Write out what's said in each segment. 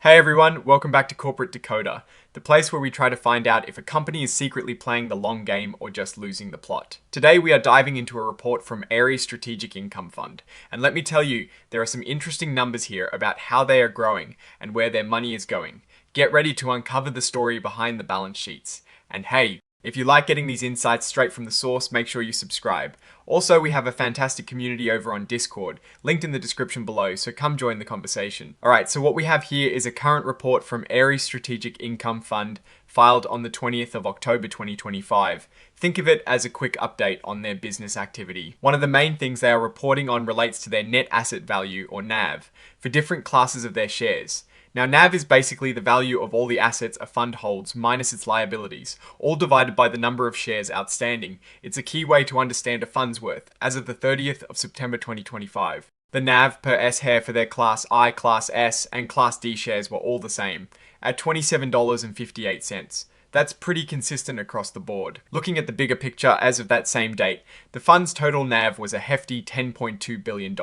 Hey everyone, welcome back to Corporate Decoder, the place where we try to find out if a company is secretly playing the long game or just losing the plot. Today we are diving into a report from Ares Strategic Income Fund, and let me tell you, there are some interesting numbers here about how they are growing and where their money is going. Get ready to uncover the story behind the balance sheets. And hey, if you like getting these insights straight from the source, make sure you subscribe. Also, we have a fantastic community over on Discord, linked in the description below, so come join the conversation. Alright, so what we have here is a current report from Ares Strategic Income Fund, filed on the 20th of October 2025. Think of it as a quick update on their business activity. One of the main things they are reporting on relates to their net asset value, or NAV, for different classes of their shares. Now, NAV is basically the value of all the assets a fund holds minus its liabilities, all divided by the number of shares outstanding. It's a key way to understand a fund's worth, as of the 30th of September 2025. The NAV per S share for their Class I, Class S, and Class D shares were all the same, at $27.58. That's pretty consistent across the board. Looking at the bigger picture as of that same date, the fund's total NAV was a hefty $10.2 billion.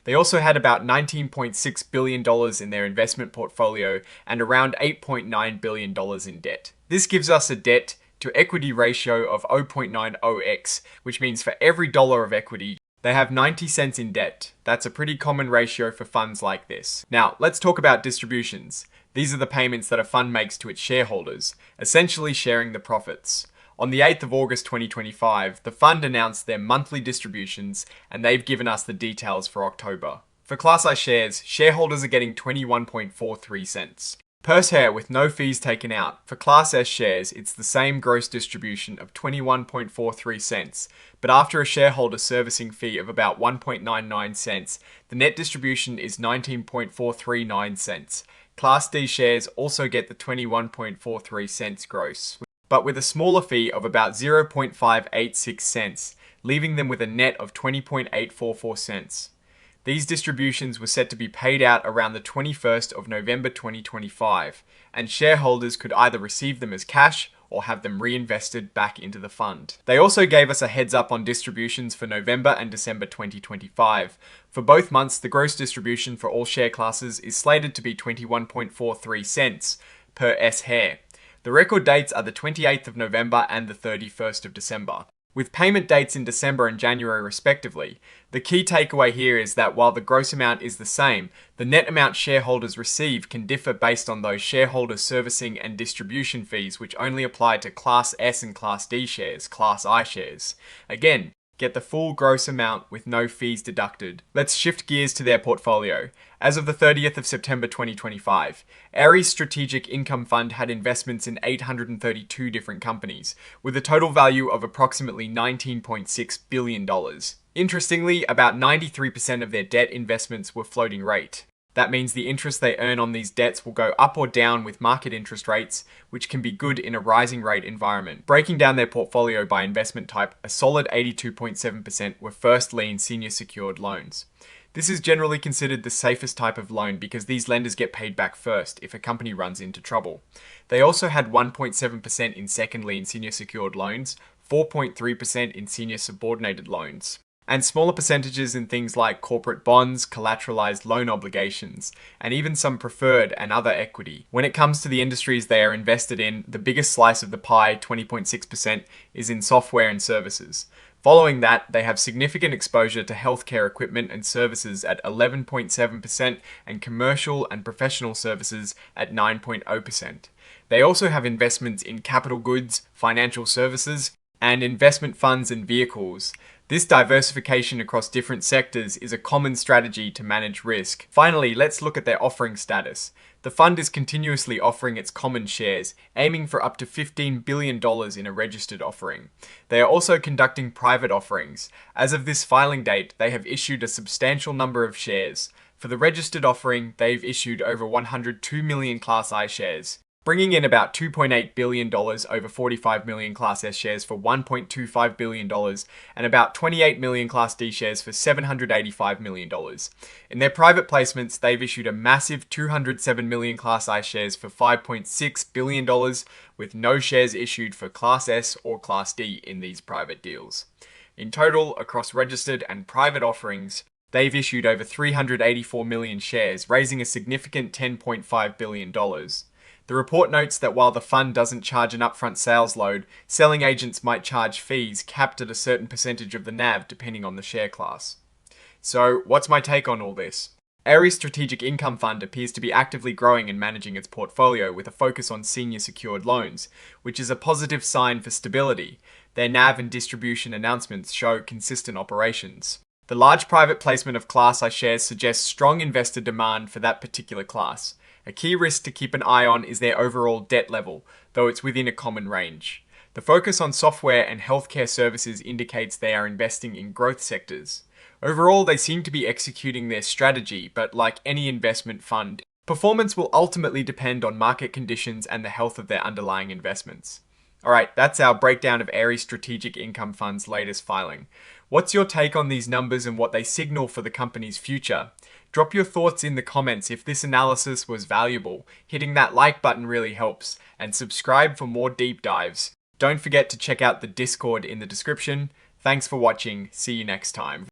They also had about $19.6 billion in their investment portfolio and around $8.9 billion in debt. This gives us a debt to equity ratio of 0.90x, which means for every dollar of equity, they have 90 cents in debt. That's a pretty common ratio for funds like this. Now, let's talk about distributions. These are the payments that a fund makes to its shareholders, essentially sharing the profits. On the 8th of August 2025, the fund announced their monthly distributions, and they've given us the details for October. For Class I shares, shareholders are getting 21.43 cents per share with no fees taken out. For Class S shares, it's the same gross distribution of 21.43 cents, but after a shareholder servicing fee of about 1.99 cents, the net distribution is 19.439 cents. Class D shares also get the 21.43 cents gross, but with a smaller fee of about 0.586 cents, leaving them with a net of 20.844 cents. These distributions were set to be paid out around the 21st of November 2025, and shareholders could either receive them as cash or have them reinvested back into the fund. They also gave us a heads up on distributions for November and December 2025. For both months, the gross distribution for all share classes is slated to be 21.43 cents per S share. The record dates are the 28th of November and the 31st of December, with payment dates in December and January respectively. The key takeaway here is that while the gross amount is the same, the net amount shareholders receive can differ based on those shareholder servicing and distribution fees, which only apply to Class S and Class D shares, Class I shares. Again, get the full gross amount with no fees deducted. Let's shift gears to their portfolio. As of the 30th of September 2025, Ares Strategic Income Fund had investments in 832 different companies, with a total value of approximately $19.6 billion. Interestingly, about 93% of their debt investments were floating rate. That means the interest they earn on these debts will go up or down with market interest rates, which can be good in a rising rate environment. Breaking down their portfolio by investment type, a solid 82.7% were first lien senior secured loans. This is generally considered the safest type of loan because these lenders get paid back first if a company runs into trouble. They also had 1.7% in second lien senior secured loans, 4.3% in senior subordinated loans, and smaller percentages in things like corporate bonds, collateralized loan obligations, and even some preferred and other equity. When it comes to the industries they are invested in, the biggest slice of the pie, 20.6%, is in software and services. Following that, they have significant exposure to healthcare equipment and services at 11.7% and commercial and professional services at 9.0%. They also have investments in capital goods, financial services, and investment funds and vehicles. This diversification across different sectors is a common strategy to manage risk. Finally, let's look at their offering status. The fund is continuously offering its common shares, aiming for up to $15 billion in a registered offering. They are also conducting private offerings. As of this filing date, they have issued a substantial number of shares. For the registered offering, they've issued over 102 million Class I shares, bringing in about $2.8 billion over 45 million Class S shares for $1.25 billion and about 28 million Class D shares for $785 million. In their private placements, they've issued a massive 207 million Class I shares for $5.6 billion, with no shares issued for Class S or Class D in these private deals. In total, across registered and private offerings, They've issued over 384 million shares, raising a significant $10.5 billion. The report notes that while the fund doesn't charge an upfront sales load, selling agents might charge fees capped at a certain percentage of the NAV depending on the share class. So, what's my take on all this? Ares Strategic Income Fund appears to be actively growing and managing its portfolio with a focus on senior secured loans, which is a positive sign for stability. Their NAV and distribution announcements show consistent operations. The large private placement of Class I shares suggests strong investor demand for that particular class. A key risk to keep an eye on is their overall debt level, though it's within a common range. The focus on software and healthcare services indicates they are investing in growth sectors. Overall, they seem to be executing their strategy, but like any investment fund, performance will ultimately depend on market conditions and the health of their underlying investments. Alright, that's our breakdown of Ares Strategic Income Fund's latest filing. What's your take on these numbers and what they signal for the company's future? Drop your thoughts in the comments if this analysis was valuable. Hitting that like button really helps, and subscribe for more deep dives. Don't forget to check out the Discord in the description. Thanks for watching, see you next time.